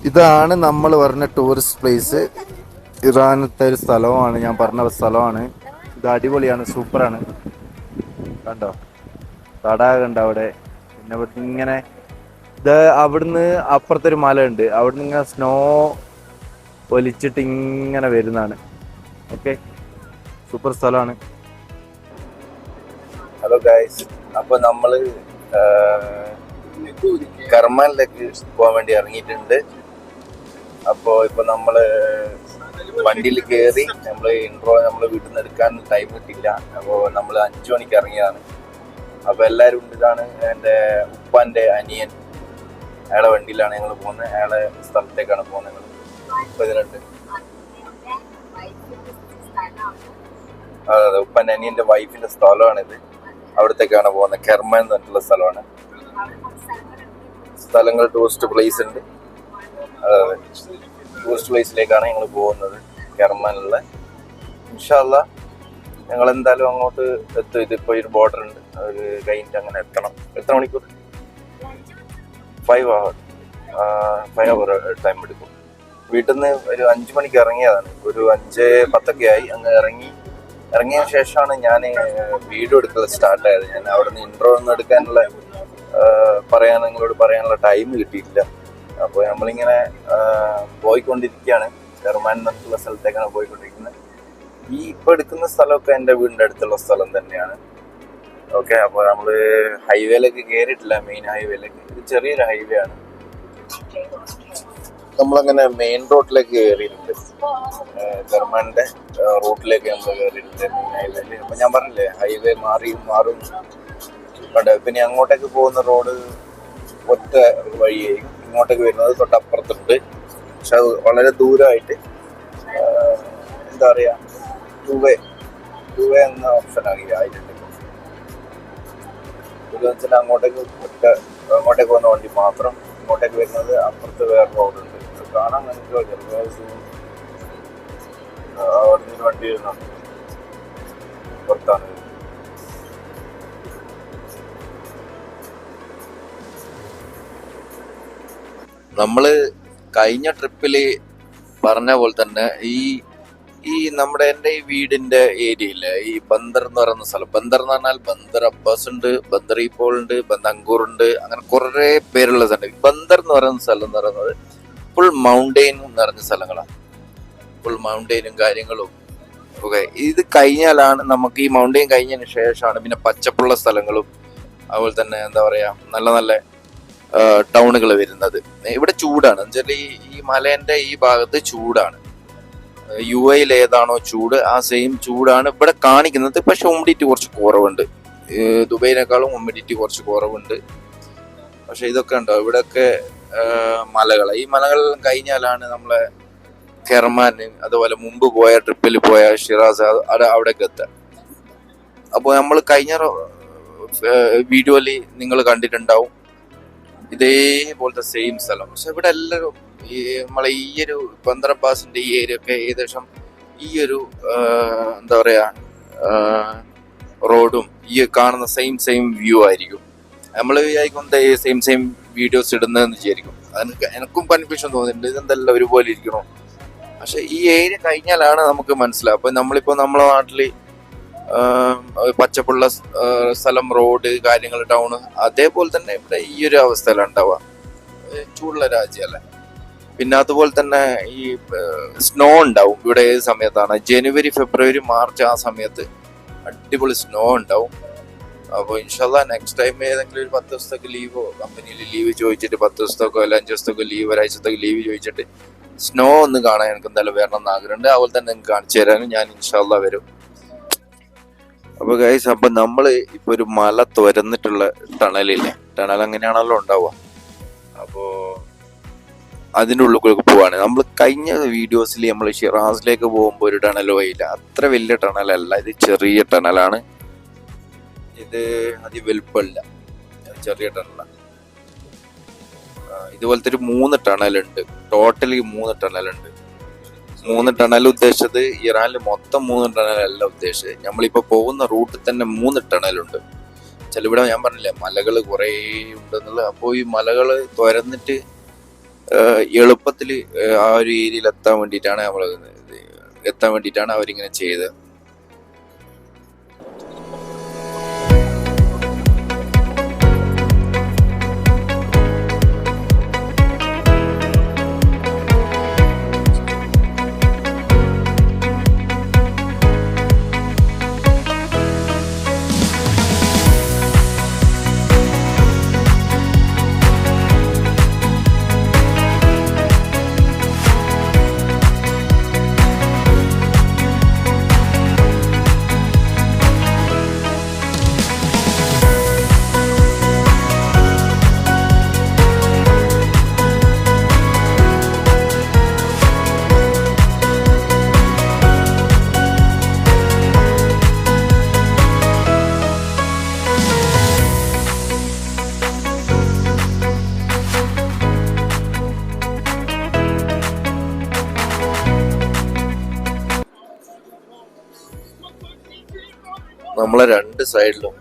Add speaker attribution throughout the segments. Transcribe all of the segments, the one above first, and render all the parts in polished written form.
Speaker 1: ഇതാണ് നമ്മൾ പറഞ്ഞ ടൂറിസ്റ്റ് പ്ലേസ്. ഇറാനത്തെ ഒരു സ്ഥലമാണ്, ഞാൻ പറഞ്ഞ സ്ഥലമാണ്. ഇത് അടിപൊളിയാണ്, സൂപ്പറാണ്. കണ്ടോ, തടാകം ഉണ്ട് അവിടെ. പിന്നെ ഇവിടുന്ന് ഇങ്ങനെ ഇത് അവിടുന്ന് അപ്പുറത്തൊരു മല ഉണ്ട്, അവിടുന്ന് ഇങ്ങനെ സ്നോ ഒലിച്ചിട്ട് ഇങ്ങനെ വരുന്നതാണ്. ഓക്കെ, സൂപ്പർ സ്ഥലമാണ്. ഹലോ ഗൈസ്, അപ്പോൾ നമ്മൾ കർമാനിലേക്ക് പോകാൻ വേണ്ടി ഇറങ്ങിയിട്ടുണ്ട്. അപ്പോൾ ഇപ്പോൾ നമ്മൾ വണ്ടിയിൽ കയറി നമ്മൾ വീട്ടിൽ നിന്ന് എടുക്കാൻ ടൈം കിട്ടില്ല. അപ്പോൾ നമ്മൾ 5 മണിക്ക് ഇറങ്ങിയതാണ്. അപ്പോൾ എല്ലാവരും ഉണ്ട്. ഇതാണ് എൻ്റെ ഉപ്പാൻ്റെ അനിയൻ, അയാളെ വണ്ടിയിലാണ് ഞങ്ങൾ പോകുന്നത്. അയാളെ സ്ഥലത്തേക്കാണ് പോകുന്നത്. ഇപ്പോൾ ഇതിലുണ്ട്. അതെ, ഉപ്പാൻ്റെ അനിയൻ്റെ വൈഫിൻ്റെ സ്ഥലമാണിത്. അവിടത്തേക്കാണ് പോകുന്നത്. കെർമാൻ എന്ന് പറഞ്ഞിട്ടുള്ള സ്ഥലമാണ്. സ്ഥലങ്ങൾ ടൂറിസ്റ്റ് പ്ലേസ് ഉണ്ട്. അതെ, ടൂറിസ്റ്റ് പ്ലേസിലേക്കാണ് ഞങ്ങൾ പോകുന്നത്, കെർമാനുള്ള. ഇൻഷാ അല്ലാഹ് ഞങ്ങൾ എന്തായാലും അങ്ങോട്ട് എത്തും. ഇതിപ്പോൾ ഒരു ബോർഡർ ഉണ്ട്, അത് കഴിഞ്ഞിട്ട് അങ്ങനെ എത്തണം. എത്ര മണിക്കൂർ? 5 അവർ ടൈം എടുക്കും. വീട്ടിൽ നിന്ന് ഒരു 5 മണിക്ക് ഇറങ്ങിയതാണ്. ഒരു 5:10 ആയി. അങ്ങ് ഇറങ്ങിയ ശേഷമാണ് ഞാൻ വീഡിയോ എടുക്കൽ സ്റ്റാർട്ടായത്. ഞാൻ അവിടെ നിന്ന് ഇൻട്രോ ഒന്നും എടുക്കാനുള്ള നിങ്ങളോട് പറയാനുള്ള ടൈം കിട്ടിയിട്ടില്ല. അപ്പോൾ നമ്മളിങ്ങനെ പോയിക്കൊണ്ടിരിക്കുകയാണ്. കെർമാൻ എന്നുള്ള സ്ഥലത്തേക്കാണ് പോയിക്കൊണ്ടിരിക്കുന്നത്. ഈ ഇപ്പോൾ എടുക്കുന്ന സ്ഥലമൊക്കെ എൻ്റെ വീടിൻ്റെ അടുത്തുള്ള സ്ഥലം തന്നെയാണ്. ഓക്കെ, അപ്പോൾ നമ്മൾ ഹൈവേയിലേക്ക് കയറിയിട്ടില്ല, മെയിൻ ഹൈവേയിലേക്ക്. ഇത് ചെറിയൊരു ഹൈവേ ആണ്. നമ്മളങ്ങനെ മെയിൻ റോഡിലേക്ക് കയറിയിട്ടുണ്ട്. കെർമാൻ്റെ റൂട്ടിലേക്ക് നമ്മൾ കയറിയിട്ടുണ്ട്, മെയിൻ ഹൈവേയിൽ. അപ്പം ഞാൻ പറഞ്ഞില്ലേ, ഹൈവേ മാറും കണ്ട്. പിന്നെ അങ്ങോട്ടേക്ക് പോകുന്ന റോഡ് ഒറ്റ വഴിയായിരിക്കും. ഇങ്ങോട്ടേക്ക് വരുന്നത് തൊട്ടപ്പുറത്തുണ്ട്. പക്ഷെ അത് വളരെ ദൂരമായിട്ട് എന്താ പറയുക, ടു വേ എന്ന ഓപ്ഷൻ ആയിട്ടുണ്ട്. ഇതെന്ന് വെച്ചാൽ അങ്ങോട്ടേക്ക് പോകുന്ന വണ്ടി മാത്രം. ഇങ്ങോട്ടേക്ക് വരുന്നത് അപ്പുറത്ത് വേറെ റോഡുണ്ട്. കാണാൻ നമുക്ക് അവിടെ വണ്ടി വരുന്നുണ്ട്. പുറത്താണ്. നമ്മള് കഴിഞ്ഞ ട്രിപ്പില് പറഞ്ഞ പോലെ തന്നെ ഈ നമ്മുടെ എൻ്റെ ഈ വീടിന്റെ ഏരിയയില് ഈ ബന്ദർ എന്ന് പറയുന്ന സ്ഥലം, ബന്ദർ എന്ന് പറഞ്ഞാൽ ബന്ദർ അബ്ബാസ് ഉണ്ട്, ബന്ദർ ഇപ്പോൾ ഉണ്ട്, ബന്ദങ്കൂർ ഉണ്ട്, അങ്ങനെ കുറെ പേരുള്ള സ്ഥലം. ബന്ദർ എന്ന് പറയുന്ന സ്ഥലം എന്ന് പറയുന്നത് ഫുൾ മൗണ്ടെയിനും നിറഞ്ഞ സ്ഥലങ്ങളാണ്. ഫുൾ മൗണ്ടെയിനും കാര്യങ്ങളും. ഓക്കെ, ഇത് കഴിഞ്ഞാലാണ് നമുക്ക്, ഈ മൗണ്ടെയിൻ കഴിഞ്ഞതിന് ശേഷമാണ് പിന്നെ പച്ചപ്പുള്ള സ്ഥലങ്ങളും അതുപോലെ തന്നെ എന്താ പറയാ നല്ല നല്ല ടൗണുകൾ വരുന്നത്. ഇവിടെ ചൂടാണ് എന്നുവെച്ചാൽ ഈ മലേന്റെ ഈ ഭാഗത്ത് ചൂടാണ്. UAE ഏതാണോ ചൂട്, ആ സെയിം ചൂടാണ് ഇവിടെ കാണിക്കുന്നത്. പക്ഷെ ഹ്യൂമിഡിറ്റി കുറച്ച് കുറവുണ്ട്. ദുബൈനേക്കാളും ഹ്യൂമിഡിറ്റി കുറച്ച് കുറവുണ്ട്. പക്ഷെ ഇതൊക്കെ ഉണ്ടോ ഇവിടെയൊക്കെ മലകൾ. ഈ മലകളെല്ലാം കഴിഞ്ഞാലാണ് നമ്മളെ കെർമാൻ, അതുപോലെ മുമ്പ് പോയ ട്രിപ്പിൽ പോയ ഷിറാസ് അവിടേക്ക് എത്തുക. അപ്പോൾ നമ്മൾ കഴിഞ്ഞ വീഡിയോയിൽ നിങ്ങൾ കണ്ടിട്ടുണ്ടാവും ഇതേപോലത്തെ സെയിം സ്ഥലം. പക്ഷെ ഇവിടെ എല്ലാവരും ഈ നമ്മളെ ഈ ഒരു ബന്ദർ അബ്ബാസിന്റെ ഈ ഏരിയ ഒക്കെ ഏകദേശം ഈ ഒരു എന്താ പറയാ റോഡും ഈ കാണുന്ന സെയിം വ്യൂ ആയിരിക്കും. നമ്മൾ വിചാരിക്കും സെയിം വീഡിയോസ് ഇടുന്നതെന്ന് വിചാരിക്കും. എനിക്കും കൺഫ്യൂഷൻ തോന്നിയിട്ടുണ്ട്, ഇതെന്തെല്ലാം ഒരുപോലെ ഇരിക്കണോ. പക്ഷെ ഈ ഏരിയ കഴിഞ്ഞാലാണ് നമുക്ക് മനസ്സിലാവും. അപ്പൊ നമ്മളിപ്പോ നമ്മളെ നാട്ടില് പച്ചപ്പുള്ള സ്ഥലം, റോഡ്, കാര്യങ്ങൾ, ടൗണ്, അതേപോലെ തന്നെ ഇവിടെ ഈ ഒരു അവസ്ഥയിലാണ് ഉണ്ടാവുക. ചൂടുള്ള രാജ്യമല്ലേ. പിന്നെ അതുപോലെ തന്നെ ഈ സ്നോ ഉണ്ടാവും ഇവിടെ. ഏത് സമയത്താണ്? ജനുവരി, ഫെബ്രുവരി, മാർച്ച് ആ സമയത്ത് അടിപൊളി സ്നോ ഉണ്ടാവും. അപ്പോൾ ഇൻഷാല്ലാ നെക്സ്റ്റ് ടൈം ഏതെങ്കിലും ഒരു 10 ദിവസത്തേക്ക് ലീവോ, കമ്പനിയിൽ ലീവ് ചോദിച്ചിട്ട് 10 ദിവസത്തേക്കോ അല്ല 5 ദിവസത്തേക്കോ ലീവ്, ഒരാഴ്ചത്തേക്ക് ലീവ് ചോദിച്ചിട്ട് സ്നോ ഒന്ന് കാണാൻ എനിക്ക് എന്തായാലും വരണം എന്ന് ആഗ്രഹമുണ്ട്. അതുപോലെ തന്നെ നിങ്ങൾക്ക് കാണിച്ചു തരാനും ഞാൻ ഇൻഷാല്ലാ വരും. അപ്പൊ ഗൈസ്, അപ്പൊ നമ്മള് ഇപ്പൊ ഒരു മല തുരന്നിട്ടുള്ള ടണലില്ലേ, ടണൽ അങ്ങനെയാണല്ലോ ഉണ്ടാവുക. അപ്പോ അതിൻ്റെ ഉള്ളിലേക്ക് പോവാണ്. നമ്മൾ കഴിഞ്ഞ വീഡിയോസിൽ നമ്മൾ ഷിറാസിലേക്ക് പോകുമ്പോൾ ഒരു ടണൽ പോയില്ല. അത്ര വലിയ ടണലല്ല, ഇത് ചെറിയ ടണലാണ്. ഇത് അതിവലുപ്പമില്ല, ചെറിയ ടണലാണ്. ഇതുപോലത്തെ ഒരു 3 ടണലുണ്ട്. ടോട്ടലി 3 ടണലുണ്ട്. 3 ടണൽ ഉദ്ദേശിച്ചത് ഇറാനിൽ മൊത്തം 3 ടണലല്ല ഉദ്ദേശിച്ചത്. നമ്മളിപ്പോൾ പോകുന്ന റൂട്ടിൽ തന്നെ 3 ടണലുണ്ട്. ചിലവിടെ ഞാൻ പറഞ്ഞില്ലേ മലകൾ കുറേ ഉണ്ടെന്നുള്ളത്. അപ്പോൾ ഈ മലകൾ തുരന്നിട്ട് എളുപ്പത്തിൽ ആ ഒരു ഏരിയയിൽ എത്താൻ വേണ്ടിയിട്ടാണ് അവരിങ്ങനെ ചെയ്തത്. നമ്മളെ രണ്ട് സൈഡിലും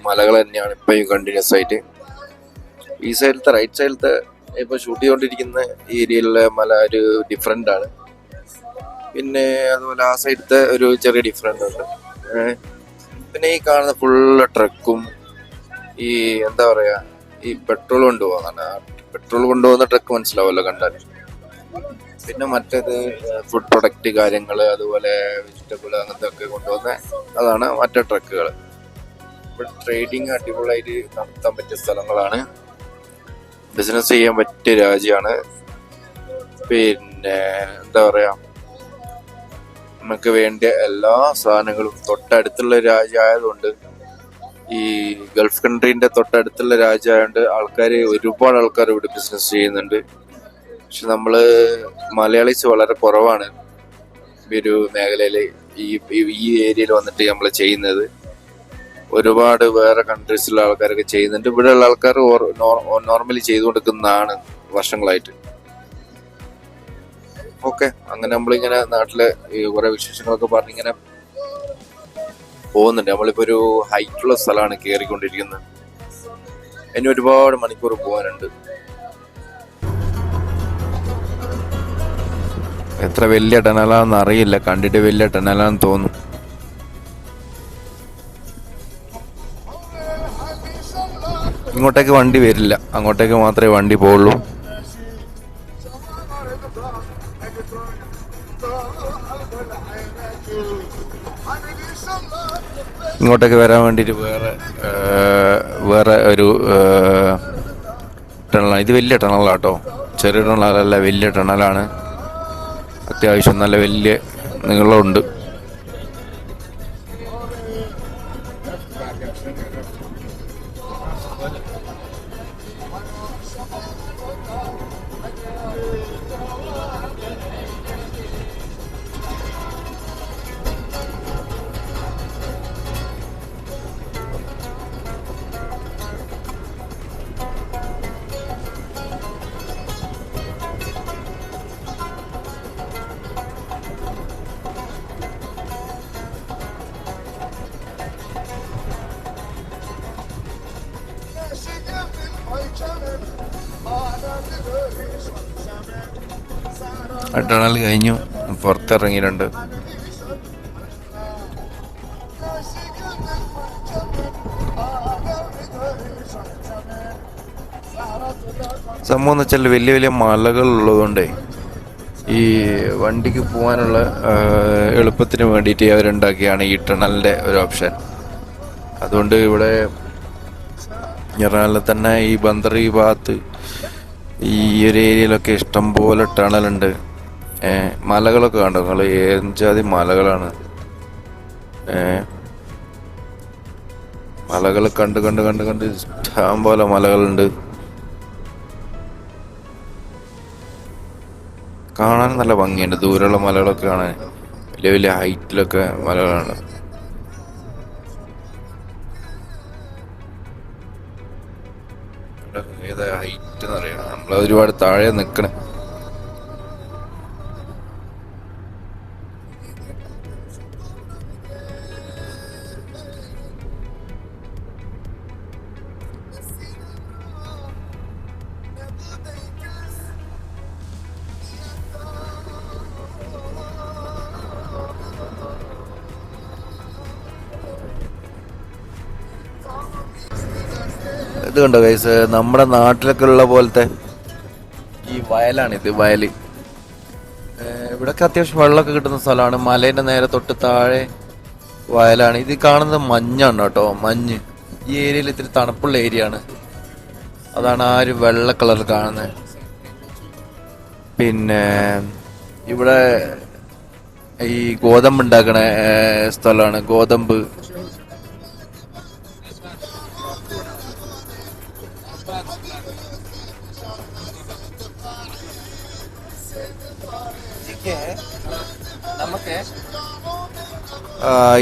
Speaker 1: മലകൾ തന്നെയാണ് ഇപ്പം കണ്ടിന്യൂസ് ആയിട്ട്. ഈ സൈഡിലത്തെ റൈറ്റ് സൈഡിലത്തെ ഇപ്പൊ ഷൂട്ട് ചെയ്തുകൊണ്ടിരിക്കുന്ന ഏരിയയിലുള്ള മല ഒരു ഡിഫറെന്റ് ആണ്. പിന്നെ അതുപോലെ ആ സൈഡത്തെ ഒരു ചെറിയ ഡിഫറെന്റ് ഉണ്ട്. പിന്നെ ഈ കാണുന്ന ഫുള്ള് ട്രക്കും ഈ എന്താ പറയാ ഈ പെട്രോൾ കൊണ്ടുപോകുന്ന ട്രക്ക് മനസ്സിലാവുമല്ലോ കണ്ടാൽ. പിന്നെ മറ്റേത് ഫുഡ് പ്രൊഡക്റ്റ് കാര്യങ്ങൾ അതുപോലെ വെജിറ്റബിൾ അങ്ങനത്തെ ഒക്കെ കൊണ്ടുവന്ന അതാണ് മറ്റേ ട്രക്കുകൾ. ഇപ്പോൾ ട്രേഡിങ് അടിപൊളിയായിട്ട് നടത്താൻ പറ്റിയ സ്ഥലങ്ങളാണ്. ബിസിനസ് ചെയ്യാൻ പറ്റിയ രാജ്യമാണ്. പിന്നെ എന്താ പറയാ നമുക്ക് വേണ്ടിയ എല്ലാ സാധനങ്ങളും തൊട്ടടുത്തുള്ള രാജ്യമായതുകൊണ്ട്, ഈ ഗൾഫ് കൺട്രീന്റെ തൊട്ടടുത്തുള്ള രാജ്യമായതുകൊണ്ട് ഒരുപാട് ആൾക്കാർ ഇവിടെ ബിസിനസ് ചെയ്യുന്നുണ്ട്. പക്ഷെ നമ്മള് മലയാളീസ് വളരെ കുറവാണ് ഈ ഒരു മേഖലയിൽ, ഈ ഏരിയയിൽ വന്നിട്ട് നമ്മൾ ചെയ്യുന്നത്. ഒരുപാട് വേറെ കൺട്രീസിലുള്ള ആൾക്കാരൊക്കെ ചെയ്യുന്നുണ്ട്. ഇവിടെയുള്ള ആൾക്കാർ നോർമലി ചെയ്തുകൊടുക്കുന്നതാണ് വർഷങ്ങളായിട്ട്. ഓക്കെ, അങ്ങനെ നമ്മളിങ്ങനെ നാട്ടിലെ കുറെ വിശേഷങ്ങളൊക്കെ പറഞ്ഞിങ്ങനെ പോകുന്നുണ്ട്. നമ്മളിപ്പോ ഒരു ഹൈറ്റുള്ള സ്ഥലമാണ് കയറിക്കൊണ്ടിരിക്കുന്നത്. ഇനി ഒരുപാട് മണിക്കൂർ പോകാനുണ്ട്. എത്ര വലിയ ടണലാണെന്ന് അറിയില്ല, കണ്ടിട്ട് വലിയ ടണലാന്ന് തോന്നും. ഇങ്ങോട്ടേക്ക് വണ്ടി വരില്ല, അങ്ങോട്ടേക്ക് മാത്രമേ വണ്ടി പോകുള്ളൂ. ഇങ്ങോട്ടേക്ക് വരാൻ വേണ്ടിയിട്ട് വേറെ ഒരു ടണലാണ്. ഇത് വലിയ ടണലാട്ടോ, ചെറിയ ടണലല്ല, വലിയ ടണലാണ്. അത്യാവശ്യം നല്ല വലിയ നീളമുണ്ട്. ടണൽ കഴിഞ്ഞു, പുറത്തിറങ്ങിയിട്ടുണ്ട്. സംഭവം എന്ന് വെച്ചാൽ വലിയ വലിയ മലകൾ ഉള്ളതുകൊണ്ടേ ഈ വണ്ടിക്ക് പോകാനുള്ള എളുപ്പത്തിന് വേണ്ടിയിട്ട് അവരുണ്ടാക്കിയാണ് ഈ ടണലിൻ്റെ ഒരു ഓപ്ഷൻ. അതുകൊണ്ട് ഇവിടെ എറണാകുളത്ത് തന്നെ ഈ ബന്ദർ ഈ ഭാഗത്ത് ഈ ഒരു ഏരിയയിലൊക്കെ ഇഷ്ടം പോലെ ടണലുണ്ട്. മലകളൊക്കെ കണ്ടോ നിങ്ങൾ? ഏഞ്ചാതി മലകളാണ്. മലകൾ കണ്ട് കണ്ട് കണ്ട് കണ്ട് ഇഷ്ടം പോലെ മലകളുണ്ട്. കാണാൻ നല്ല ഭംഗിയുണ്ട്. ദൂരെയുള്ള മലകളൊക്കെ കാണാൻ വലിയ വലിയ ഹൈറ്റിലൊക്കെ മലകളാണ്. ഏതാ ഹൈറ്റ് എന്ന് അറിയണം, നമ്മൾ ഒരുപാട് താഴെ നിൽക്കണേ. ഇത് കണ്ടോ ഗൈസ്, നമ്മുടെ നാട്ടിലൊക്കെ ഉള്ള പോലത്തെ ഈ വയലാണിത്, വയല്. ഇവിടൊക്കെ അത്യാവശ്യം വെള്ളമൊക്കെ കിട്ടുന്ന സ്ഥലമാണ്. മലേന്റെ നേരെ തൊട്ട് താഴെ വയലാണ്. ഇത് കാണുന്നത് മഞ്ഞാണ് കേട്ടോ, മഞ്ഞ്. ഈ ഏരിയയിൽ ഇത്തിരി തണുപ്പുള്ള ഏരിയ ആണ്, അതാണ് ആ ഒരു വെള്ള കളർ കാണുന്നത്. പിന്നെ ഇവിടെ ഈ ഗോതമ്പ് ഉണ്ടാക്കണ സ്ഥലമാണ്, ഗോതമ്പ്.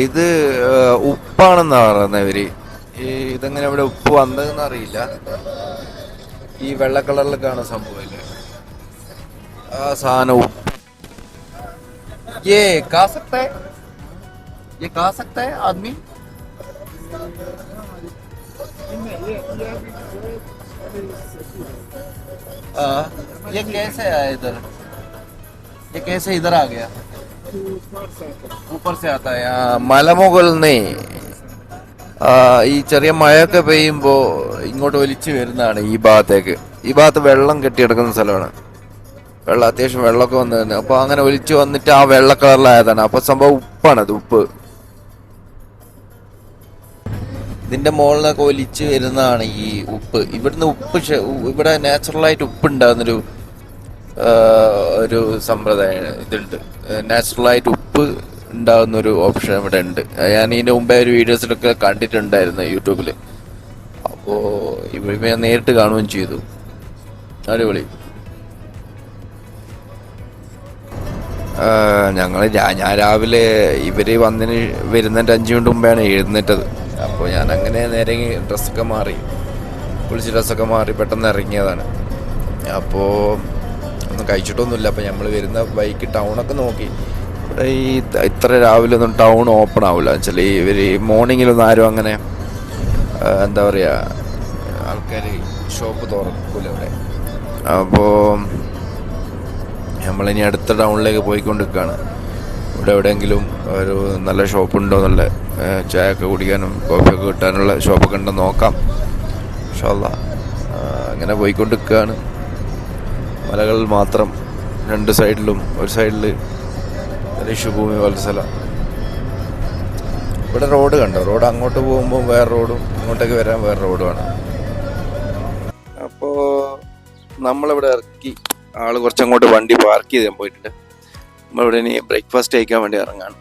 Speaker 1: ഇത് ഉപ്പാണെന്നാ പറയുന്നത് ഇവര്. ഇതെങ്ങനെ ഇവിടെ ഉപ്പ് വന്നതെന്ന് അറിയില്ല. ഈ വെള്ള കളറിൽ കാണുന്ന സംഭവമില്ലേ, ആ സാധനം ഉപ്പ്. ये खा सकता है, ये खा सकता है आदमी? ये कैसे आया इधर, ये कैसे इधर आ गया? ऊपर से आता है. മലമുകളിൽ ഈ ചെറിയ മഴയൊക്കെ പെയ്യുമ്പോ ഇങ്ങോട്ട് ഒലിച്ചു വരുന്നതാണ് ഈ ഭാഗത്തേക്ക്. ഈ ഭാഗത്ത് വെള്ളം കെട്ടിയെടുക്കുന്ന സ്ഥലമാണ്, വെള്ളം അത്യാവശ്യം വെള്ളമൊക്കെ വന്നു തന്നെ. അപ്പൊ അങ്ങനെ ഒലിച്ചു വന്നിട്ട് ആ വെള്ള കളറിലായതാണ്. അപ്പൊ സംഭവം ഉപ്പാണത്, ഉപ്പ്. ഇതിന്റെ മുകളിലൊക്കെ ഒലിച്ച് വരുന്നതാണ് ഈ ഉപ്പ്. ഇവിടുന്ന് ഉപ്പ് ഇവിടെ നാച്ചുറലായിട്ട് ഉപ്പ് ഉണ്ടാകുന്നൊരു ഒരു സമ്പ്രദായം ഇതുണ്ട്. നാച്ചുറലായിട്ട് ഉപ്പ് ഉണ്ടാകുന്ന ഒരു ഓപ്ഷൻ ഇവിടെ ഉണ്ട്. ഞാൻ ഇതിന്റെ മുമ്പേ ഒരു വീഡിയോസിലൊക്കെ കണ്ടിട്ടുണ്ടായിരുന്നു യൂട്യൂബിൽ. അപ്പോ ഇവിടെ ഞാൻ നേരിട്ട് കാണുകയും ചെയ്തു. അടിപൊളി. ഞാൻ രാവിലെ ഇവര് വരുന്നതിന്റെ 5 മിനിറ്റ് മുമ്പാണ് എഴുന്നേറ്റത്. അപ്പോൾ ഞാൻ അങ്ങനെ നേരെ ഡ്രസ്സൊക്കെ മാറി, കുളിച്ച് ഡ്രസ്സൊക്കെ മാറി പെട്ടെന്ന് ഇറങ്ങിയതാണ്. അപ്പോൾ ഒന്നും കഴിച്ചിട്ടൊന്നുമില്ല. അപ്പോൾ നമ്മൾ വരുന്ന ബൈക്ക് ടൗണൊക്കെ നോക്കി. ഇവിടെ ഈ ഇത്ര രാവിലെ ഒന്നും ടൗൺ ഓപ്പൺ ആവില്ല. വെച്ചാൽ ഇവർ മോർണിംഗിലൊന്നും ആരും അങ്ങനെ എന്താ പറയുക, ആൾക്കാർ ഷോപ്പ് തുറക്കൂല ഇവിടെ. അപ്പോൾ നമ്മളിനി അടുത്ത ടൗണിലേക്ക് പോയിക്കൊണ്ടിരിക്കുകയാണ്. ഇവിടെ എവിടെയെങ്കിലും ഒരു നല്ല ഷോപ്പുണ്ടോ, നല്ല ചായ ഒക്കെ കുടിക്കാനും കോഫിയൊക്കെ കിട്ടാനുള്ള ഷോപ്പൊക്കെ ഉണ്ടോ നോക്കാം. ഇൻഷാ അല്ലാഹ് അങ്ങനെ പോയിക്കൊണ്ടിരിക്കുകയാണ്. മലകളിൽ മാത്രം, 2 സൈഡിലും. ഒരു സൈഡിൽ ഋഷിഭൂമി പോലത്തെ സ്ഥലം. ഇവിടെ റോഡ് കണ്ടോ, റോഡ് അങ്ങോട്ട് പോകുമ്പോൾ വേറെ റോഡും ഇങ്ങോട്ടേക്ക് വരാൻ വേറെ റോഡുമാണ്. അപ്പോൾ നമ്മളിവിടെ ഇറക്കി, ആള് കുറച്ചങ്ങോട്ട് വണ്ടി പാർക്ക് ചെയ്ത് പോയിട്ടുണ്ട്. നമ്മളിവിടെ ഇനി ബ്രേക്ക്ഫാസ്റ്റ് കഴിക്കാൻ വേണ്ടി ഇറങ്ങാണ്.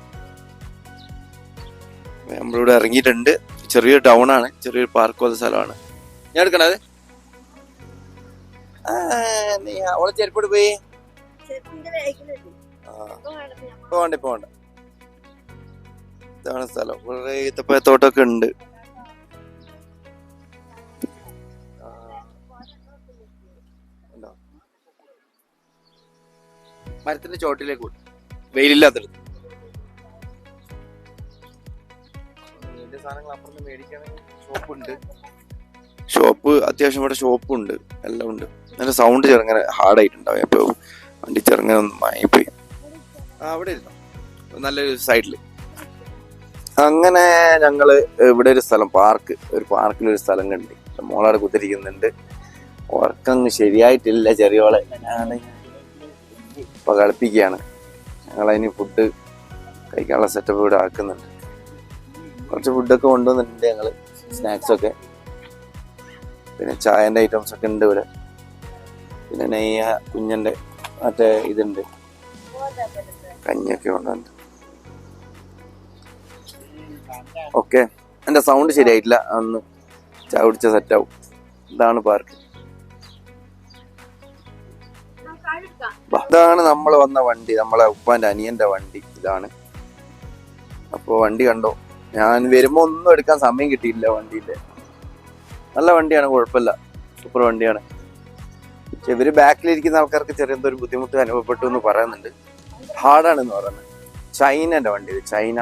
Speaker 1: നമ്മളിവിടെ ഇറങ്ങിയിട്ടുണ്ട്. ചെറിയൊരു ടൗൺ ആണ്, ചെറിയൊരു പാർക്ക് പോലത്തെ സ്ഥലമാണ്. ഞാൻ എടുക്കണത് ഓളെ ചെരുപ്പോട് പോയി പോണ്ട. ഇതാണ് സ്ഥലം. വളരെ ഈത്തപ്പഴത്തോട്ടൊക്കെ ഉണ്ട്. മരത്തിന്റെ ചോട്ടിലേക്ക് കൂട്ടി, വെയിലില്ലാത്തടുത്ത്. ഇതിന്റെ സാധനങ്ങൾ അപ്പുറത്ത് മേടിക്കുകയാണെങ്കിൽ ഷോപ്പുണ്ട്. ഷോപ്പ് അത്യാവശ്യം ഇവിടെ ഷോപ്പുണ്ട്, എല്ലാം ഉണ്ട്. അതിന്റെ സൗണ്ട് ചെറുങ്ങനെ ഹാർഡായിട്ടുണ്ടാവും. എപ്പോ വണ്ടി ചെറുങ്ങനെ ഒന്ന് മായിപ്പോയി. അവിടെ ഇരുന്നു നല്ലൊരു സൈഡില്. അങ്ങനെ ഞങ്ങള് ഇവിടെ ഒരു സ്ഥലം, ഒരു പാർക്കിലൊരു സ്ഥലം കണ്ടി. മോളാടെ കുത്തിരിക്കുന്നുണ്ട്. ഉറക്കങ്ങ് ശരിയായിട്ടില്ല ചെറിയോളെ. ഇപ്പൊ കളിപ്പിക്കുകയാണ്. ഞങ്ങളതിന് ഫുഡ് കഴിക്കാനുള്ള സെറ്റപ്പ് ഇവിടെ ആക്കുന്നുണ്ട്. കുറച്ച് ഫുഡൊക്കെ കൊണ്ടുവന്നിട്ടുണ്ട് ഞങ്ങള്, സ്നാക്സൊക്കെ. പിന്നെ ചായന്റെ ഐറ്റംസ് ഒക്കെ ഉണ്ട് ഇവിടെ. പിന്നെ നെയ്യ കുഞ്ഞന്റെ മറ്റേ ഇതുണ്ട്, കഞ്ഞിയൊക്കെ കൊണ്ടുണ്ട്. ഓക്കെ, എന്റെ സൗണ്ട് ശരിയായിട്ടില്ല, അന്ന് ചായ കുടിച്ച സെറ്റാവും. ഇതാണ് പാർക്ക്. ഇതാണ് നമ്മൾ വന്ന വണ്ടി, നമ്മളെ ഉപ്പാന്റെ അനിയന്റെ വണ്ടി ഇതാണ്. അപ്പൊ വണ്ടി കണ്ടോ, ഞാൻ വരുമ്പോ ഒന്നും എടുക്കാൻ സമയം കിട്ടിയില്ല. വണ്ടിയിലെ നല്ല വണ്ടിയാണ്, കുഴപ്പമില്ല, സൂപ്പർ വണ്ടിയാണ്. പക്ഷെ ഇവര് ബാക്കിലിരിക്കുന്ന ആൾക്കാർക്ക് ചെറിയ എന്തോ ഒരു ബുദ്ധിമുട്ട് അനുഭവപ്പെട്ടു എന്ന് പറയുന്നുണ്ട്. ഹാർഡാണെന്ന് പറയുന്നത്. ചൈനന്റെ വണ്ടി, ചൈന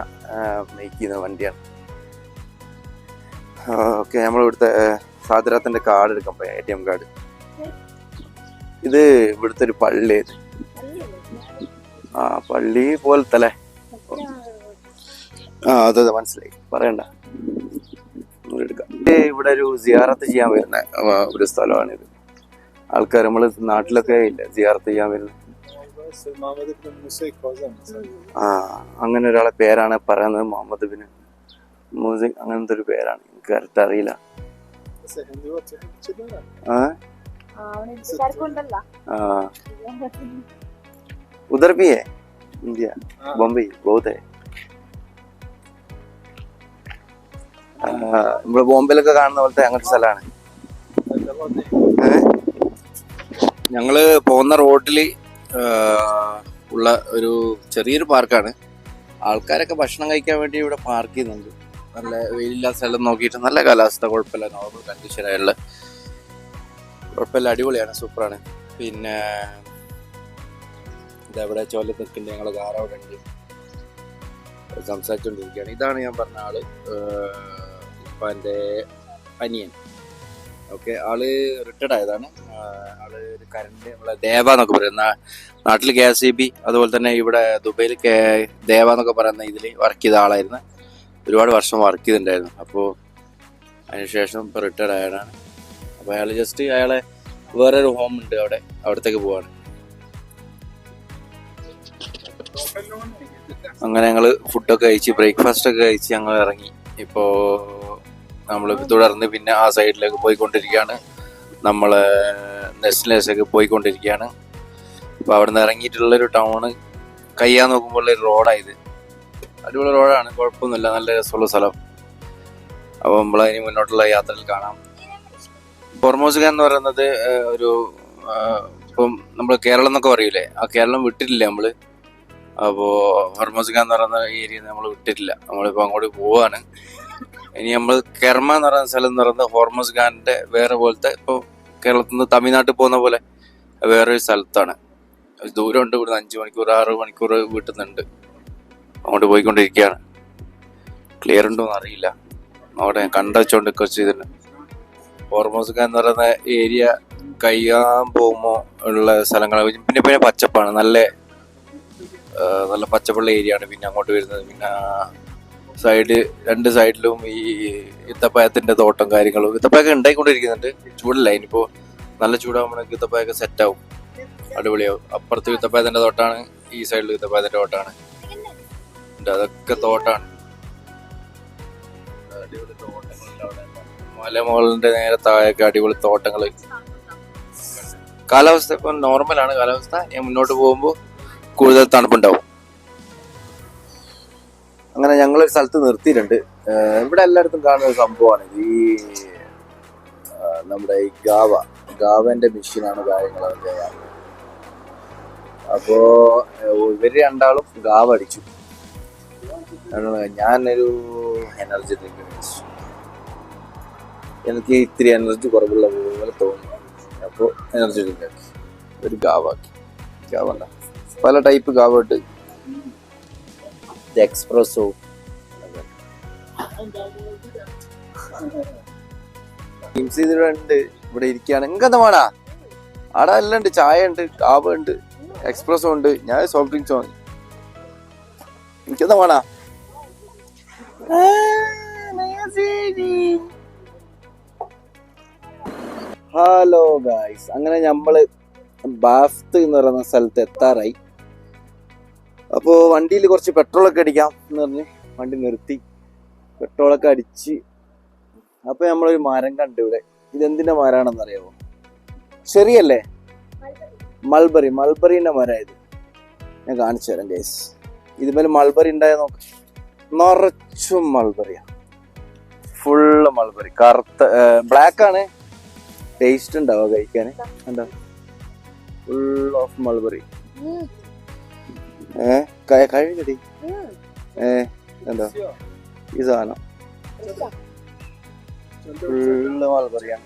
Speaker 1: മേക്ക് ചെയ്യുന്ന വണ്ടിയാണ്. ഓക്കെ, നമ്മൾ ഇവിടുത്തെ സാദരാത്തിന്റെ കാർഡ് എടുക്കാൻ പോയി, ATM കാർഡ്. ഇത് ഇവിടുത്തെ ഒരു പള്ളി, പള്ളി പോലത്തെ അല്ലേ? അതെ മനസ്സിലായി, പറയണ്ട. ഇവിടെ ഒരു സിയാറത്ത് ചെയ്യാൻ വരുന്ന ഒരു സ്ഥലമാണിത്. ആൾക്കാർ നമ്മള് നാട്ടിലൊക്കെ ഇല്ല സിയാറത്ത് ചെയ്യാൻ വരുന്നത്. ആ അങ്ങനെ ഒരാളെ പേരാണ് പറയുന്നത്, മുഹമ്മദ് ബിൻ മൂസിക് അങ്ങനത്തെ ഒരു പേരാണ്. എനിക്ക് കറക്റ്റ് അറിയില്ല. उधर भी है इंडिया, बॉम्बे बहुत है. നമ്മള് ബോംബെയിലൊക്കെ കാണുന്ന പോലത്തെ അങ്ങനത്തെ സ്ഥലമാണ്. ഞങ്ങള് പോകുന്ന റോഡില് ഉള്ള ഒരു ചെറിയൊരു പാർക്കാണ്. ആൾക്കാരൊക്കെ ഭക്ഷണം കഴിക്കാൻ വേണ്ടി ഇവിടെ പാർക്ക് ചെയ്യുന്നുണ്ട്. നല്ല വെയിലില്ലാത്ത സ്ഥലം നോക്കിയിട്ട്, നല്ല കാലാവസ്ഥ, കുഴപ്പമില്ല, നോർമൽ കണ്ടീഷനായുള്ള കുഴപ്പമില്ല, അടിപൊളിയാണ്, സൂപ്പറാണ്. പിന്നെ ഇതെവിടെ ചോല നിൽക്കുന്നുണ്ട്, ഞങ്ങൾ കാർ അവിടെ ഉണ്ട്, സംസാരിച്ചുകൊണ്ടിരിക്കുകയാണ്. ഇതാണ് ഞാൻ പറഞ്ഞ ആള്, ഇപ്പാൻ്റെ അനിയൻ. ഓക്കെ, ആള് റിട്ടയർഡ് ആയതാണ്. ആള് ഒരു കറണ്ട്, നമ്മളെ ദേവ എന്നൊക്കെ പറയുന്ന നാട്ടിൽ KSEB, അതുപോലെ തന്നെ ഇവിടെ ദുബൈയിൽ ദേവ എന്നൊക്കെ പറയുന്ന ഇതിൽ വർക്ക് ചെയ്ത ആളായിരുന്നു. ഒരുപാട് വർഷം വർക്ക് ചെയ്തിട്ടുണ്ടായിരുന്നു. അപ്പോൾ അതിനുശേഷം ഇപ്പോൾ റിട്ടയർഡ് ആയതാണ്. അപ്പോൾ അയാൾ ജസ്റ്റ് അയാളെ വേറൊരു ഹോം ഉണ്ട് അവിടത്തേക്ക് പോവാണ്. അങ്ങനെ ഞങ്ങൾ ഫുഡൊക്കെ കഴിച്ച് ബ്രേക്ക്ഫാസ്റ്റ് ഒക്കെ കഴിച്ച് ഞങ്ങൾ ഇറങ്ങി. ഇപ്പോൾ നമ്മൾ തുടർന്ന് പിന്നെ ആ സൈഡിലേക്ക് പോയിക്കൊണ്ടിരിക്കുകയാണ്. നമ്മൾ നെസ്റ്റിലേക്ക് പോയിക്കൊണ്ടിരിക്കുകയാണ്. അപ്പോൾ അവിടെ നിന്ന് ഇറങ്ങിയിട്ടുള്ളൊരു ടൗണ് കഴിയാൻ നോക്കുമ്പോൾ ഒരു റോഡായത്. അടിപൊളി റോഡാണ്, കുഴപ്പമൊന്നുമില്ല, നല്ല രസമുള്ള സ്ഥലം. അപ്പോൾ നമ്മളതിന് മുന്നോട്ടുള്ള യാത്രയിൽ കാണാം. ഹോർമോസ് എന്ന് പറയുന്നത് ഒരു ഇപ്പം നമ്മൾ കേരളം എന്നൊക്കെ പറയൂലേ, ആ കേരളം വിട്ടിട്ടില്ല നമ്മൾ. അപ്പോൾ ഹോർമോസ് എന്ന് പറയുന്ന ഏരിയ നമ്മൾ വിട്ടിട്ടില്ല, നമ്മളിപ്പോൾ അങ്ങോട്ട് പോവാണ്. ഇനി നമ്മൾ കെർമ എന്ന് പറയുന്ന സ്ഥലം എന്ന് പറയുന്നത് ഹോർമോസ് ഖാനിൻ്റെ വേറെ പോലത്തെ, ഇപ്പോൾ കേരളത്തിൽ നിന്ന് തമിഴ്നാട്ടിൽ പോകുന്ന പോലെ വേറൊരു സ്ഥലത്താണ്. ദൂരമുണ്ട്, ഇവിടുന്ന് 5 മണിക്കൂർ 6 മണിക്കൂർ വീട്ടിൽ നിന്നുണ്ട്. അങ്ങോട്ട് പോയിക്കൊണ്ടിരിക്കുകയാണ്. ക്ലിയർ ഉണ്ടോയെന്ന് അറിയില്ല, അവിടെ കണ്ടു വെച്ചോണ്ട് കുറച്ച് ഇതിന്. ഹോർമോസ് ഖാൻ എന്ന് പറയുന്ന ഏരിയ കഴിയാൻ പോകുമ്പോൾ ഉള്ള സ്ഥലങ്ങൾ പിന്നെ പിന്നെ പച്ചപ്പാണ്, നല്ല പച്ചപ്പുള്ള ഏരിയ ആണ്. പിന്നെ അങ്ങോട്ട് വരുന്നത് പിന്നെ രണ്ട് സൈഡിലും ഈ ഈത്തപ്പഴത്തിന്റെ തോട്ടം കാര്യങ്ങളും. ഈത്തപ്പഴമൊക്കെ ഉണ്ടായിക്കൊണ്ടിരിക്കുന്നുണ്ട്, ചൂടല്ല. ഇനിയിപ്പോൾ നല്ല ചൂടാകുമ്പോഴേക്ക് ഈത്തപ്പഴമൊക്കെ സെറ്റാവും, അടിപൊളിയാവും. അപ്പുറത്ത് ഈത്തപ്പഴത്തിന്റെ തോട്ടാണ്, ഈ സൈഡിൽ ഈത്തപ്പഴത്തിന്റെ തോട്ടാണ്. അതൊക്കെ തോട്ടാണ്, അടിപൊളി തോട്ടങ്ങളുണ്ട് അവിടെ. മലമുകളിന്റെ നേരെ താഴെയൊക്കെ അടിപൊളി തോട്ടങ്ങൾ. കാലാവസ്ഥ ഇപ്പം നോർമലാണ് കാലാവസ്ഥ. ഞാൻ മുന്നോട്ട് പോകുമ്പോൾ കൂടുതൽ തണുപ്പുണ്ടാവും. അങ്ങനെ ഞങ്ങളൊരു സ്ഥലത്ത് നിർത്തിയിട്ടുണ്ട്. ഇവിടെ എല്ലായിടത്തും കാണുന്ന ഒരു സംഭവമാണ് ഈ നമ്മുടെ ഈ ഗാവന്റെ മെഷീനാണ് കാര്യങ്ങളൊക്കെ. അപ്പോ ഇവര് രണ്ടാളും ഗാവ അടിച്ചു. ഞാനൊരു എനർജി ഡ്രിങ്ക് കഴിച്ചു. എനിക്ക് ഇത്തിരി എനർജി കുറവുള്ള പോലെ തോന്നി. അപ്പോൾ എനർജി ഡ്രിങ്ക് ആക്കി, ഒരു ഗാവാക്കി. ഗാവ പല ടൈപ്പ് ഗാവ ഉണ്ട്, എക്സ്പ്രസോ. ഉണ്ട് ഇവിടെ ഇരിക്കുകയാണ്. എങ്കെന്താ വേണാ അവിടെ എല്ലാം ഉണ്ട്, ചായ ഉണ്ട്, ഗാവ ഉണ്ട്, എക്സ്പ്രസോ ഉണ്ട്. ഞാൻ സോഫ്റ്റ് ഡ്രിങ്ക്സ് വാങ്ങി. എനിക്കെന്താ വേണാ? ഹലോ ഗായ്സ്, അങ്ങനെ നമ്മള് ബാഫ്ത്ത് എന്ന് പറയുന്ന സ്ഥലത്ത് എത്താറായി. അപ്പോൾ വണ്ടിയിൽ കുറച്ച് പെട്രോളൊക്കെ അടിക്കാം എന്ന് പറഞ്ഞ് വണ്ടി നിർത്തി പെട്രോളൊക്കെ അടിച്ച്. അപ്പോൾ നമ്മളൊരു മരം കണ്ടു ഇവിടെ. ഇതെന്തിൻ്റെ മരമാണെന്ന് അറിയാമോ? ചെറിയല്ലേ, മൾബറിന്റെ മരമായത്. ഞാൻ കാണിച്ചു തരാം ഗൈസ്. ഇതുപോലെ മൾബറി ഉണ്ടായ നോക്ക്, നിറച്ചും മൾബറിയാ, ഫുള്ള് മൾബറി. കറുത്ത ബ്ലാക്ക് ആണ്, ടേസ്റ്റ് ഉണ്ടാവുക കഴിക്കാന്. എന്താ ഫുൾ ഓഫ് മൾബറി. കഴിക്കടി. എന്താ ഈ സാധനം ഫുള്ള് മൾബറിയാണ്.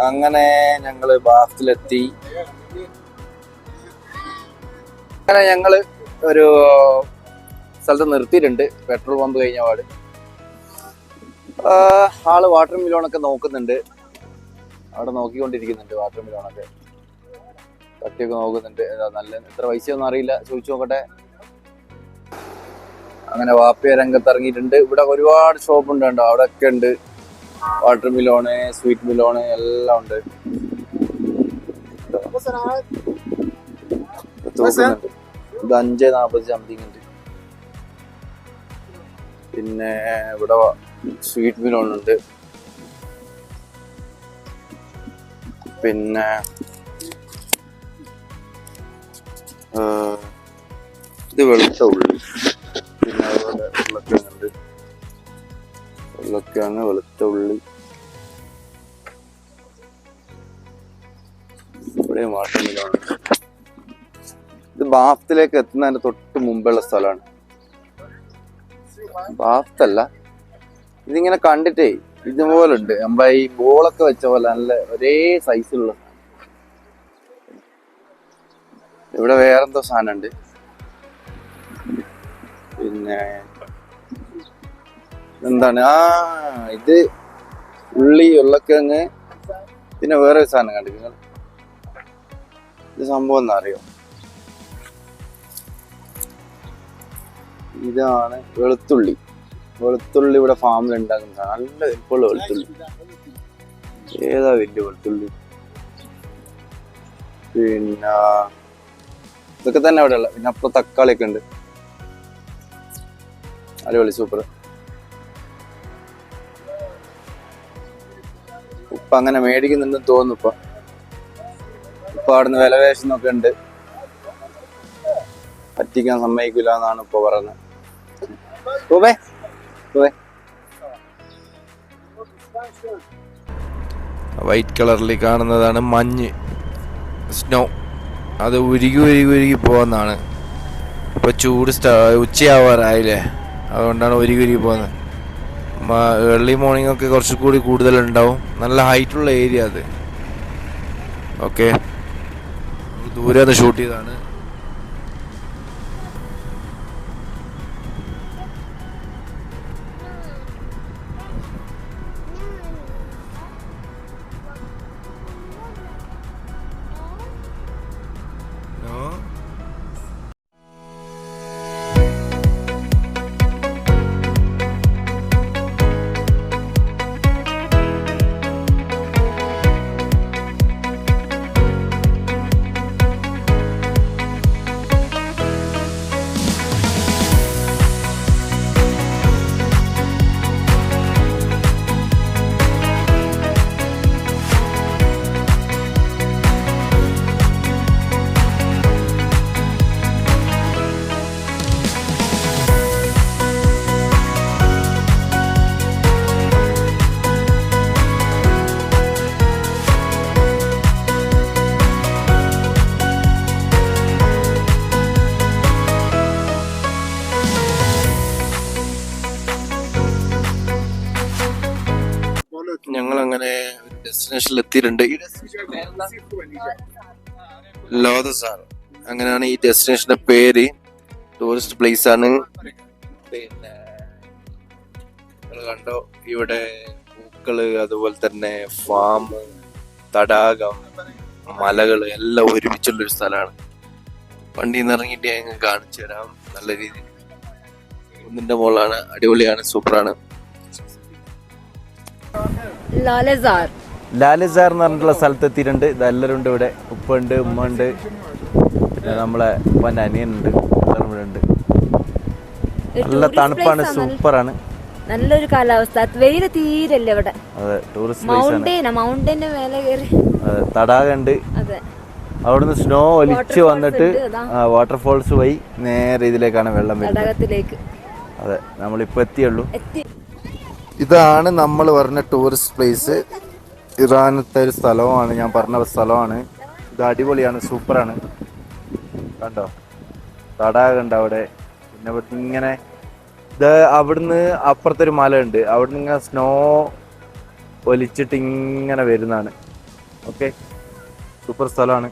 Speaker 1: അങ്ങനെ ഞങ്ങള് ബാഫ്റ്റിലെത്തി. അങ്ങനെ ഞങ്ങള് ഒരു സ്ഥലത്ത് നിർത്തിയിട്ടുണ്ട്, പെട്രോൾ പമ്പ് കഴിഞ്ഞ പാട്. ആള് വാട്ടർ മിലോണൊക്കെ നോക്കുന്നുണ്ട്, അവിടെ നോക്കിക്കൊണ്ടിരിക്കുന്നുണ്ട്. വാട്ടർ മിലോണൊക്കെ തട്ടിയൊക്കെ നോക്കുന്നുണ്ട്. നല്ല എത്ര പൈസയൊന്നും അറിയില്ല, ചോദിച്ചു നോക്കട്ടെ. അങ്ങനെ വാപ്പിയ രംഗത്ത് ഇറങ്ങിയിട്ടുണ്ട്. ഇവിടെ ഒരുപാട് ഷോപ്പ് ഉണ്ട് കേട്ടോ. അവിടെ ഒക്കെ ഉണ്ട്. വാട്ടർ മിലോണ്, സ്വീറ്റ് മിലോണ് എല്ലാം ഉണ്ട്. ഇത് 5.40 സംതിങ് ഉണ്ട്. പിന്നെ ഇവിടെ സ്വീറ്റ് മിലോൺ ഉണ്ട്. പിന്നെ ഇത് വെളുത്ത ഉള്ളി. പിന്നെ അതുപോലെ ഉരുളക്കിഴങ്ങുണ്ട്. ഉരുളക്കിഴങ്ങ്, വെളുത്ത ഉള്ളി. ഇവിടെ വാട്ടർ മിലോൺ. ഇത് ബാഫ്തിലേക്ക് എത്തുന്നതിന്റെ തൊട്ട് മുമ്പുള്ള സ്ഥലമാണ്. ബാഫ്തല്ല, ഇതിങ്ങനെ കണ്ടിട്ടേ ഇതുപോലെ ഉണ്ട്. നമ്മളെ ഈ ബോളൊക്കെ വെച്ച പോലെ നല്ല ഒരേ സൈസിലുള്ള. ഇവിടെ വേറെന്തോ സാധനം ഉണ്ട്. പിന്നെ എന്താണ്, ഇത് ഉള്ളി, ഉരുളക്കിഴങ്ങ്, പിന്നെ വേറെ സാധനം കണ്ടു നിങ്ങൾ. ഇത് സംഭവം എന്താ അറിയോ? ഇതാണ് വെളുത്തുള്ളി. വെളുത്തുള്ളി ഇവിടെ ഫാമിൽ ഉണ്ടാക്കുന്ന സാധനം. നല്ല വലിപ്പമുള്ള വെളുത്തുള്ളി. ഏതാ വലിയ വെളുത്തുള്ളി? പിന്നെ ഇതൊക്കെ തന്നെ അവിടെ ഉള്ള. പിന്നെ അപ്പുറം തക്കാളി ഒക്കെ ഉണ്ട്. അടിപൊളി, സൂപ്പർ. ഉപ്പ അങ്ങനെ മേടിക്കുന്നുണ്ടെന്ന് തോന്നുന്നു. ഇപ്പൊ അവിടുന്ന് വിലവേശനൊക്കെ ഉണ്ട്. പറ്റിക്കാൻ സമ്മതിക്കില്ല എന്നാണ് ഇപ്പൊ പറയുന്നത്. വൈറ്റ് കളറിൽ കാണുന്നതാണ് മഞ്ഞ്, സ്നോ. അത് ഉരുകി ഉരുകി ഉരുകി പോകുന്നതാണ്. ഇപ്പൊ ചൂട് ഉച്ചയാവാറായില്ലേ, അതുകൊണ്ടാണ് ഉരുകി ഉരുകി പോകുന്നത്. ഏർലി മോർണിംഗ് ഒക്കെ കുറച്ചുകൂടി കൂടുതലുണ്ടാവും. നല്ല ഹൈറ്റുള്ള ഏരിയ അത്. ഓക്കെ, ദൂരെ നിന്ന് ഷൂട്ട് ചെയ്താണ്. ഞങ്ങൾ അങ്ങനെ ഒരു ഡെസ്റ്റിനേഷനിൽ എത്തിയിട്ടുണ്ട്. ലോധസാർ അങ്ങനെയാണ് ഈ ഡെസ്റ്റിനേഷന്റെ പേര്. ടൂറിസ്റ്റ് പ്ലേസ് ആണ്. പിന്നെ നിങ്ങൾ കണ്ടോ, ഇവിടെ പൂക്കള്, അതുപോലെ തന്നെ ഫാം, തടാകം, മലകള് എല്ലാം ഒരുമിച്ചുള്ളൊരു സ്ഥലമാണ്. വണ്ടിയിൽ നിന്ന് ഇറങ്ങിയിട്ട് ഞങ്ങൾ കാണിച്ചു തരാം. നല്ല രീതിയിൽ ഒന്നിന്റെ മുകളാണ്. അടിപൊളിയാണ്, സൂപ്പറാണ്. ലാലിസാർ എന്ന് പറഞ്ഞിട്ടുള്ള സ്ഥലത്ത് എത്തിയിട്ടുണ്ട്. ഇതെല്ലാവരും ഉണ്ട് ഇവിടെ. ഉപ്പ ഉണ്ട്, ഉമ്മ ഉണ്ട്, പിന്നെ നമ്മളെ ഉപ്പൻ്റെ അനിയനുണ്ട്. എല്ലാവരും ഇവിടെ ഉണ്ട്. നല്ല തണുപ്പാണ്, സൂപ്പറാണ്.
Speaker 2: നല്ലൊരു കാലാവസ്ഥ. വെയിൽ തീരല്ലേ ഇവിടെ.
Speaker 1: അതെ, ടൂറിസ്റ്റ്
Speaker 2: മൗണ്ടന്റെ മേലെ കയറി.
Speaker 1: അതെ, തടാകം ഉണ്ട്.
Speaker 2: അതെ,
Speaker 1: അവിടുന്ന് സ്നോ ഒലിച്ച് വന്നിട്ട് വാട്ടർഫോൾസ് വഴി നേരെ ഇതിലേക്കാണ് വെള്ളം
Speaker 2: തടാകത്തിലേക്ക്.
Speaker 1: അതെ, നമ്മളിപ്പോ എത്തിയുള്ളൂ. ഇതാണ് നമ്മൾ പറഞ്ഞ ടൂറിസ്റ്റ് പ്ലേസ്. ഇറാനത്തെ ഒരു സ്ഥലമാണ്, ഞാൻ പറഞ്ഞ സ്ഥലമാണ്. ഇത് അടിപൊളിയാണ്, സൂപ്പറാണ്. കണ്ടോ, തടാകം ഉണ്ട് അവിടെ. പിന്നെ ഇവിടുന്ന് ഇങ്ങനെ ഇത് അവിടുന്ന് അപ്പുറത്തൊരു മല ഉണ്ട്. അവിടുന്ന് ഇങ്ങനെ സ്നോ ഒലിച്ചിട്ട് ഇങ്ങനെ വരുന്നതാണ്. ഓക്കെ, സൂപ്പർ സ്ഥലമാണ്.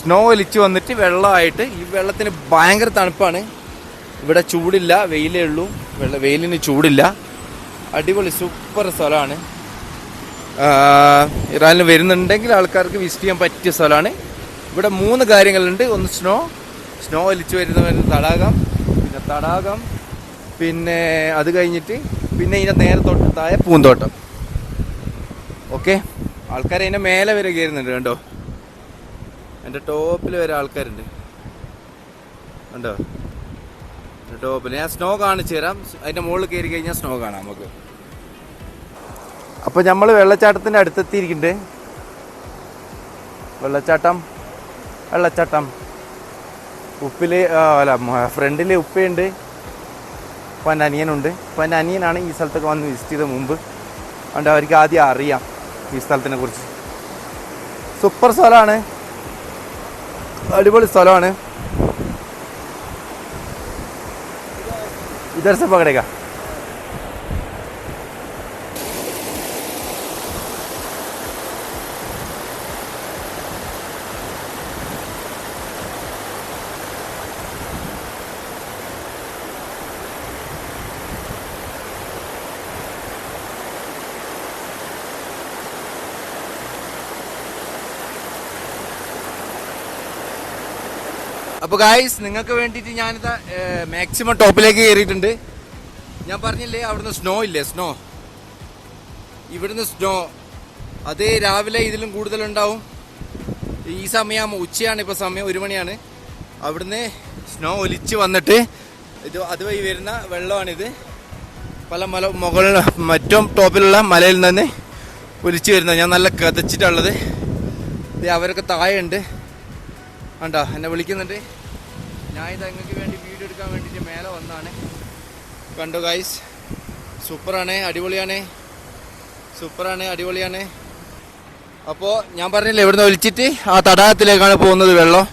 Speaker 1: സ്നോ ഒലിച്ച് വന്നിട്ട് വെള്ളമായിട്ട് ഈ വെള്ളത്തിന് ഭയങ്കര തണുപ്പാണ്. ഇവിടെ ചൂടില്ല, വെയിലേ ഉള്ളൂ. വെയിലിന് ചൂടില്ല. അടിപൊളി സൂപ്പർ സ്ഥലമാണ്. ഇറാനിൽ വരുന്നുണ്ടെങ്കിൽ ആൾക്കാർക്ക് വിസിറ്റ് ചെയ്യാൻ പറ്റിയ സ്ഥലമാണ്. ഇവിടെ 3 കാര്യങ്ങളുണ്ട്. ഒന്ന് സ്നോ ഒലിച്ച് വരുന്ന തടാകം, പിന്നെ
Speaker 3: തടാകം, പിന്നെ അത് കഴിഞ്ഞിട്ട് പിന്നെ ഇതിൻ്റെ നേരെ തൊട്ടത്തായ പൂന്തോട്ടം. ഓക്കെ, ആൾക്കാർ അതിൻ്റെ മേലെ വരെ കയറുന്നുണ്ട് കണ്ടോ, എൻ്റെ ടോപ്പിൽ വരെ ആൾക്കാരുണ്ട് കണ്ടോ, ടോപ്പിൽ. ഞാൻ സ്നോ കാണിച്ചു തരാം, അതിൻ്റെ മുകളിൽ കയറി കഴിഞ്ഞാൽ സ്നോ കാണാം നമുക്ക്. അപ്പോൾ നമ്മൾ വെള്ളച്ചാട്ടത്തിൻ്റെ അടുത്തെത്തിയിരിക്കുന്നുണ്ട്. വെള്ളച്ചാട്ടം ഉപ്പിൽ അല്ല ഫ്രണ്ടിൽ ഉപ്പയുണ്ട്, അപ്പോൾ എൻ്റെ അനിയനുണ്ട്. അപ്പോൾ എൻ്റെ അനിയനാണ് ഈ സ്ഥലത്തൊക്കെ വന്ന് വിസിറ്റ് ചെയ്ത മുമ്പ്, അതുകൊണ്ട് അവർക്ക് ആദ്യം അറിയാം ഈ സ്ഥലത്തിനെ കുറിച്ച്. സൂപ്പർ സ്ഥലമാണ്, അടിപൊളി സ്ഥലമാണ്. इधर से पकड़ेगा. അപ്പോൾ ഗായ്സ്, നിങ്ങൾക്ക് വേണ്ടിയിട്ട് ഞാനിതാ മാക്സിമം ടോപ്പിലേക്ക് കയറിയിട്ടുണ്ട്. ഞാൻ പറഞ്ഞില്ലേ അവിടുന്ന് സ്നോ ഇല്ലേ, സ്നോ ഇവിടുന്ന് സ്നോ അത് രാവിലെ ഇതിലും കൂടുതലുണ്ടാവും. ഈ സമയം ഉച്ചയാണ്, ഇപ്പോൾ സമയം 1 മണിയാണ്. അവിടുന്ന് സ്നോ ഒലിച്ച് വന്നിട്ട് ഇത് അതുവഴി വരുന്ന വെള്ളമാണിത്. പല മുകളിൽ മറ്റും ടോപ്പിലുള്ള മലയിൽ നിന്ന് ഒലിച്ച് വരുന്നത്. ഞാൻ നല്ല കതച്ചിട്ടുള്ളത്. ഇത് അവരൊക്കെ താഴെയുണ്ട് കണ്ടോ, എന്നെ വിളിക്കുന്നുണ്ട്. ഞാൻ ഇത് നിങ്ങൾക്ക് വേണ്ടി വീഡിയോ എടുക്കാൻ വേണ്ടിയിട്ട് മേലെ വന്നാണ്. കണ്ടോ ഗൈസ്, സൂപ്പറാണ്, അടിപൊളിയാണ്. അപ്പോൾ ഞാൻ പറഞ്ഞില്ലേ ഇവിടുന്ന് ഒലിച്ചിട്ട് ആ തടാകത്തിലേക്കാണ് പോകുന്നത് വെള്ളം.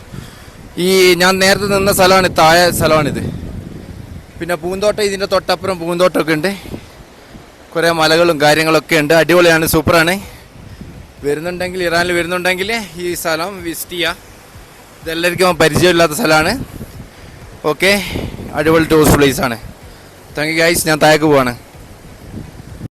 Speaker 3: ഈ ഞാൻ നേരത്തെ നിന്ന സ്ഥലമാണ്, താഴെ സ്ഥലമാണിത്. പിന്നെ പൂന്തോട്ടം, ഇതിൻ്റെ തൊട്ടപ്പുറം പൂന്തോട്ടമൊക്കെ ഉണ്ട്, കുറേ മലകളും കാര്യങ്ങളൊക്കെ ഉണ്ട്. അടിപൊളിയാണ്, സൂപ്പറാണ്. വരുന്നുണ്ടെങ്കിൽ, ഇറാനിൽ വരുന്നുണ്ടെങ്കിൽ ഈ സ്ഥലം വിസിറ്റ് ചെയ്യുക. ഇതെല്ലാവർക്കും പരിചയമില്ലാത്ത സ്ഥലമാണ്. ഓക്കെ, അടിപൊളി ടൂറിസ്റ്റ് പ്ലേസ് ആണ്. താങ്ക് യു ഗൈസ്, ഞാൻ താഴേക്ക് പോവാണ്.